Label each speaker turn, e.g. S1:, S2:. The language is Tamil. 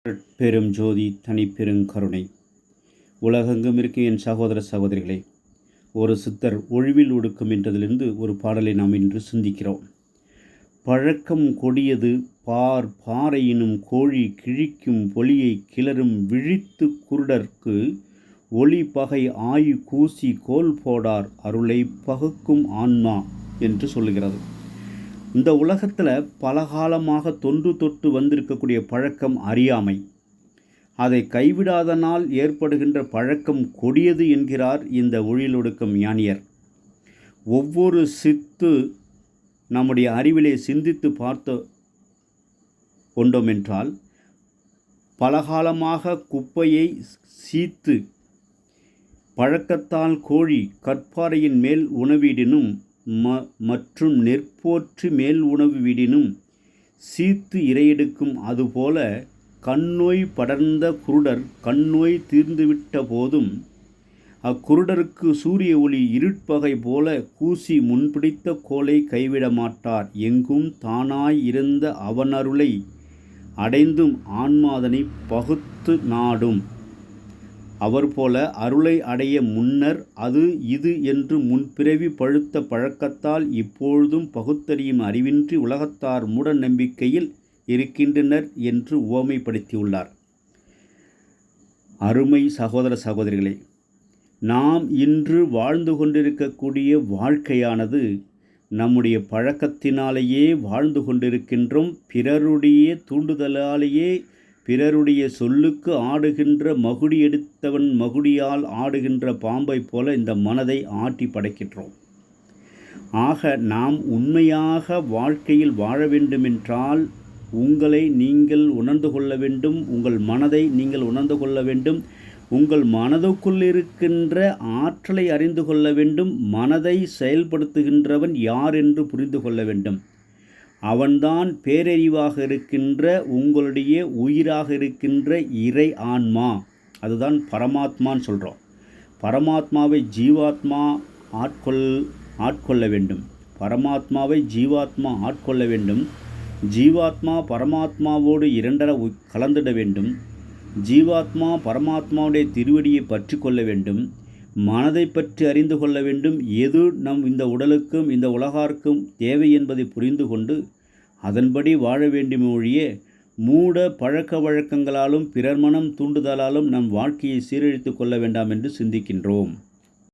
S1: பெரும் ஜோதி தனிப்பெருங்கருணை. உலகெங்கும் இருக்கும் என் சகோதர சகோதரிகளே, ஒரு சித்தர் ஒழிவில் ஒடுக்கும் என்றதிலிருந்து ஒரு பாடலை நாம் இன்று சிந்திக்கிறோம். பழக்கம் கொடியது பார் பாறையினும் கோழி கிழிக்கும் பொலியை கிளறும் விழித்து குருடர்க்கு ஒளி பகை ஆயு கூசி கோல் போடார் அருளை பகுக்கும் ஆன்மா என்று சொல்லுகிறது. இந்த உலகத்தில் பலகாலமாக தொன்று தொட்டு வந்திருக்கக்கூடிய பழக்கம் அறியாமை. அதை கைவிடாதனால் ஏற்படுகின்ற பழக்கம் கொடியது என்கிறார் இந்த ஒழிலொடுக்கம் ஞானியர். ஒவ்வொரு சித்து நம்முடைய அறிவிலே சிந்தித்து பார்த்து கொண்டோம் என்றால், பலகாலமாக குப்பையை சீத்து பழக்கத்தால் கோழி கற்பாறையின் மேல் உணவிடினும் மற்றும் நெற்போற்று மேல் உணவு விடினும் சீத்து இரையெடுக்கும். அதுபோல கண்ணோய் படர்ந்த குருடர் கண்ணோய் தீர்ந்துவிட்ட போதும் அக்குருடருக்கு சூரிய ஒளி இருட்பகை போல கூசி முன்பிடித்த கோலை கைவிட மாட்டார். எங்கும் தானாய் இருந்த அவனருளை அடைந்தும் ஆன்மாதனை பகுத்து நாடும். அவர் போல அருளை அடைய முன்னர் அது இது என்று முன்பிறவி பழுத்த பழக்கத்தால் இப்பொழுதும் பகுத்தறியும் அறிவின்றி உலகத்தார் மூட நம்பிக்கையில் இருக்கின்றனர் என்று உவமைப்படுத்தியுள்ளார். அருமை சகோதர சகோதரிகளே, நாம் இன்று வாழ்ந்து கொண்டிருக்கக்கூடிய வாழ்க்கையானது நம்முடைய பழக்கத்தினாலேயே வாழ்ந்து கொண்டிருக்கின்றோம். பிறருடைய தூண்டுதலாலேயே, பிறருடைய சொல்லுக்கு ஆடுகின்ற மகுடி எடுத்தவன் மகுடியால் ஆடுகின்ற பாம்பை போல இந்த மனதை ஆட்டி படைக்கின்றோம். ஆக நாம் உண்மையாக வாழ்க்கையில் வாழ வேண்டுமென்றால் உங்களை நீங்கள் உணர்ந்து கொள்ள வேண்டும். உங்கள் மனதை நீங்கள் உணர்ந்து கொள்ள வேண்டும். உங்கள் மனதுக்குள் இருக்கின்ற ஆற்றலை அறிந்து கொள்ள வேண்டும். மனதை செயல்படுத்துகின்றவன் யார் என்று புரிந்து கொள்ள வேண்டும். அவன்தான் பேரறிவாக இருக்கின்ற உங்களுடைய உயிராக இருக்கின்ற இறை ஆன்மா. அதுதான் பரமாத்மான்னு சொல்கிறோம். பரமாத்மாவை ஜீவாத்மா ஆட்கொள்ள வேண்டும். பரமாத்மாவை ஜீவாத்மா ஆட்கொள்ள வேண்டும். ஜீவாத்மா பரமாத்மாவோடு இரண்டர கலந்துட வேண்டும். ஜீவாத்மா பரமாத்மாவுடைய திருவடியை பற்றி கொள்ள வேண்டும். மனதை பற்றி அறிந்து கொள்ள வேண்டும். எது நம் இந்த உடலுக்கும் இந்த உலகார்க்கும் தேவை என்பதை புரிந்து கொண்டு அதன்படி வாழ வேண்டுமே ஒழிய மூட பழக்க வழக்கங்களாலும் பிறர் மனம் தூண்டுதலாலும் நம் வாழ்க்கையை சீரழித்து கொள்ள வேண்டாம் என்று சிந்திக்கின்றோம்.